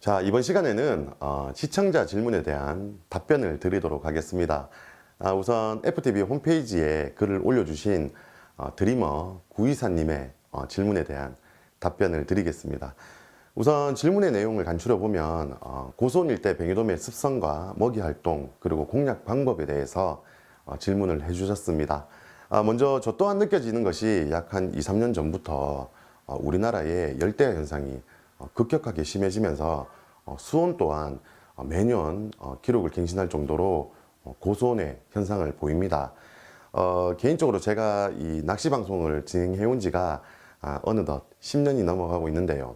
자, 이번 시간에는 시청자 질문에 대한 답변을 드리도록 하겠습니다. 우선 FTV 홈페이지에 글을 올려주신 드리머 구이사님의 질문에 대한 답변을 드리겠습니다. 우선 질문의 내용을 간추려 보면 고소온 일대 뱅에돔의 습성과 먹이 활동 그리고 공략 방법에 대해서 질문을 해주셨습니다. 먼저 저 또한 느껴지는 것이 약 한 2, 3년 전부터 우리나라의 열대야 현상이 급격하게 심해지면서 수온 또한 매년 기록을 갱신할 정도로 고수온의 현상을 보입니다. 개인적으로 제가 이 낚시 방송을 진행해 온 지가 어느덧 10년이 넘어가고 있는데요.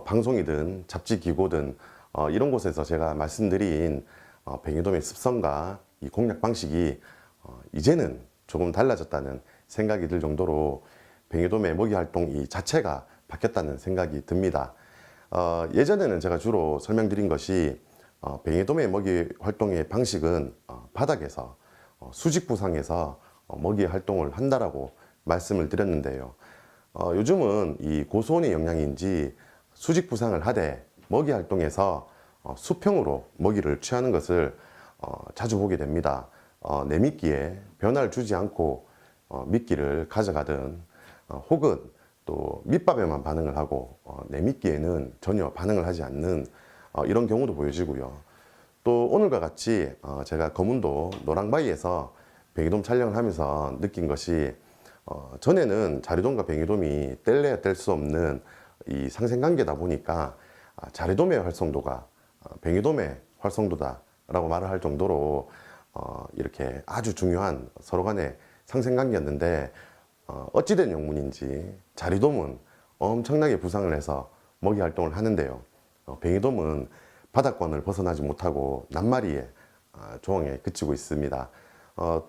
방송이든 잡지 기고든 이런 곳에서 제가 말씀드린 뱅에돔의 습성과 이 공략 방식이 이제는 조금 달라졌다는 생각이 들 정도로 뱅에돔의 먹이 활동 이 자체가 바뀌었다는 생각이 듭니다. 예전에는 제가 주로 설명드린 것이 뱅에돔의 먹이 활동의 방식은 바닥에서 수직부상에서 먹이 활동을 한다라고 말씀을 드렸는데요. 요즘은 이 고수온의 영향인지 수직부상을 하되 먹이 활동에서 수평으로 먹이를 취하는 것을 자주 보게 됩니다. 내 미끼에 변화를 주지 않고 미끼를 가져가든 혹은 또 밑밥에만 반응을 하고 내 미끼에는 전혀 반응을 하지 않는 이런 경우도 보여지고요. 또 오늘과 같이 제가 거문도 노랑바위에서 뱅에돔 촬영을 하면서 느낀 것이 전에는 자리돔과 뱅에돔이 뗄래야 뗄 수 없는 이 상생관계다 보니까 자리돔의 활성도가 뱅에돔의 활성도다 라고 말을 할 정도로 이렇게 아주 중요한 서로 간의 상생관계였는데 어찌된 영문인지 자리돔은 엄청나게 부상을 해서 먹이 활동을 하는데요. 뱅에돔은 바닥권을 벗어나지 못하고 낱마리의 조항에 그치고 있습니다.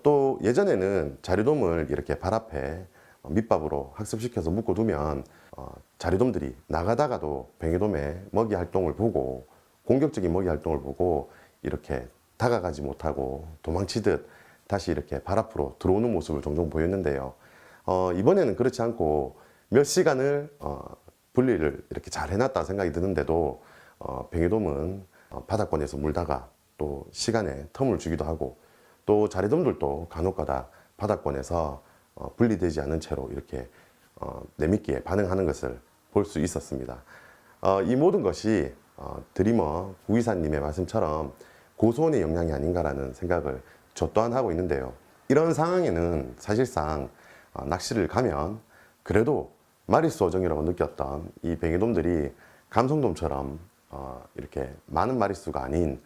또 예전에는 자리돔을 이렇게 발 앞에 밑밥으로 학습시켜서 묶어두면 자리돔들이 나가다가도 뱅에돔의 먹이 활동을 보고 공격적인 먹이 활동을 보고 이렇게 다가가지 못하고 도망치듯 다시 이렇게 발 앞으로 들어오는 모습을 종종 보였는데요. 이번에는 그렇지 않고 몇 시간을 분리를 이렇게 잘 해놨다 생각이 드는데도 뱅에돔은 바닥권에서 물다가 또 시간에 텀을 주기도 하고 또 자리돔들도 간혹가다 바닥권에서 분리되지 않은 채로 이렇게 내미끼에 반응하는 것을 볼 수 있었습니다. 이 모든 것이 드리머 구이사님의 말씀처럼 고수온의 영향이 아닌가라는 생각을 저 또한 하고 있는데요. 이런 상황에는 사실상 낚시를 가면 그래도 마리수 어종이라고 느꼈던 이 뱅에돔들이 감성돔처럼 이렇게 많은 마리수가 아닌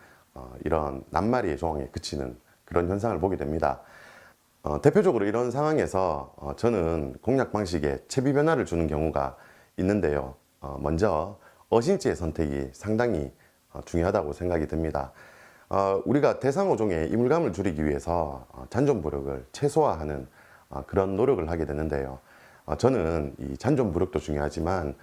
이런 낱마리의 조항에 그치는 그런 현상을 보게 됩니다. 대표적으로 이런 상황에서 저는 공략 방식에 채비 변화를 주는 경우가 있는데요. 먼저 어신지의 선택이 상당히 중요하다고 생각이 듭니다. 우리가 대상 어종의 이물감을 줄이기 위해서 잔존부력을 최소화하는 그런 노력을 하게 되는데요. 저는 이 잔존부력도 중요하지만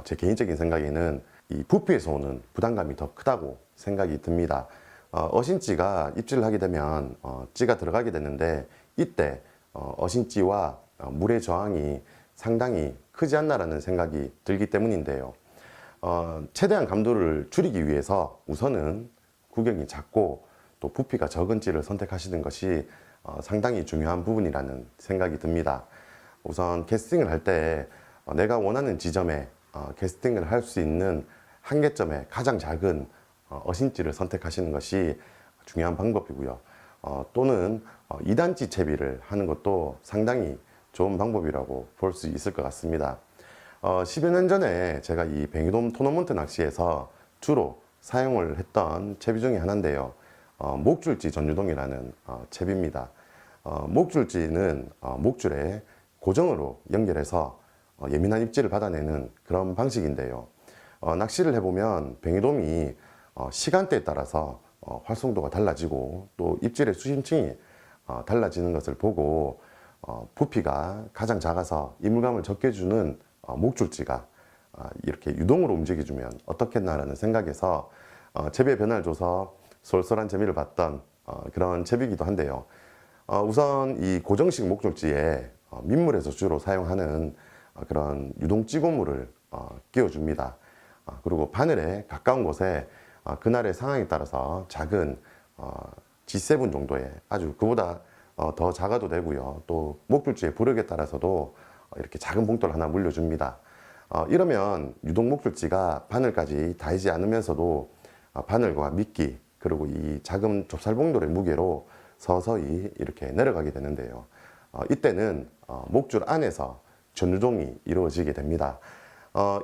제 개인적인 생각에는 이 부피에서 오는 부담감이 더 크다고 생각이 듭니다. 어신지가 입질을 하게 되면 찌가 들어가게 되는데 이때 어신지와 물의 저항이 상당히 크지 않나라는 생각이 들기 때문인데요. 최대한 감도를 줄이기 위해서 우선은 구경이 작고 또 부피가 적은 찌를 선택하시는 것이 상당히 중요한 부분이라는 생각이 듭니다. 우선 캐스팅을 할 때 내가 원하는 지점에 캐스팅을 할 수 있는 한계점에 가장 작은 어신지를 선택하시는 것이 중요한 방법이고요. 또는 2단지 채비를 하는 것도 상당히 좋은 방법이라고 볼 수 있을 것 같습니다. 10여 년 전에 제가 이 뱅에돔 토너먼트 낚시에서 주로 사용을 했던 채비 중에 하나인데요. 목줄지 전유동이라는 채비입니다. 목줄지는 목줄에 고정으로 연결해서 예민한 입질을 받아내는 그런 방식인데요. 낚시를 해보면 뱅에돔이 시간대에 따라서 활성도가 달라지고 또 입질의 수심층이 달라지는 것을 보고 부피가 가장 작아서 이물감을 적게 주는 목줄지가 이렇게 유동으로 움직여주면 어떻겠나라는 생각에서 채비의 변화를 줘서 쏠쏠한 재미를 봤던 그런 채비이기도 한데요. 우선 이 고정식 목줄지에 민물에서 주로 사용하는 그런 유동 찌고물을 끼워줍니다. 그리고 바늘에 가까운 곳에 그날의 상황에 따라서 작은 G7 정도의 아주 그보다 더 작아도 되고요. 또 목줄지의 부력에 따라서도 이렇게 작은 봉돌 하나 물려줍니다. 이러면 유독 목줄지가 바늘까지 닿이지 않으면서도 바늘과 미끼 그리고 이 작은 좁쌀봉돌의 무게로 서서히 이렇게 내려가게 되는데요. 이때는 목줄 안에서 전유동이 이루어지게 됩니다.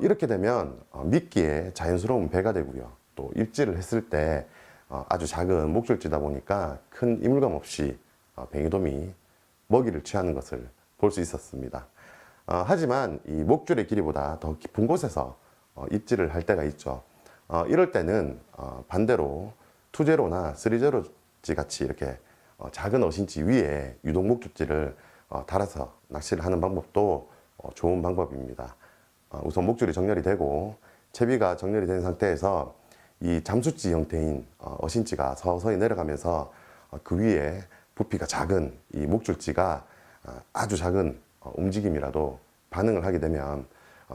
이렇게 되면 미끼에 자연스러운 배가 되고요. 또 입질을 했을 때 아주 작은 목줄지다 보니까 큰 이물감 없이 뱅이돔이 먹이를 취하는 것을 볼 수 있었습니다. 하지만 이 목줄의 길이보다 더 깊은 곳에서 입질을 할 때가 있죠. 이럴 때는 반대로 2제로나 3제로지 같이 이렇게 작은 어신지 위에 유독 목줄지를 달아서 낚시를 하는 방법도 좋은 방법입니다. 우선 목줄이 정렬이 되고 채비가 정렬이 된 상태에서 이 잠수지 형태인 어신지가 서서히 내려가면서 그 위에 부피가 작은 이 목줄지가 아주 작은 움직임이라도 반응을 하게 되면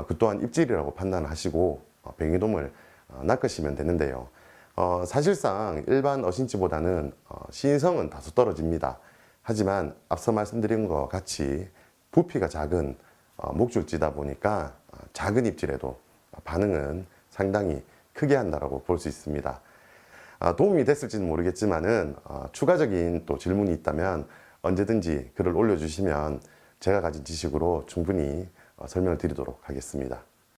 그 또한 입질이라고 판단하시고 뱅이돔을 낚으시면 되는데요. 사실상 일반 어신지보다는 시인성은 다소 떨어집니다. 하지만 앞서 말씀드린 것 같이 부피가 작은 목줄지다 보니까 작은 입질에도 반응은 상당히 크게 한다고 볼 수 있습니다. 도움이 됐을지는 모르겠지만은 추가적인 또 질문이 있다면 언제든지 글을 올려주시면 제가 가진 지식으로 충분히 설명을 드리도록 하겠습니다.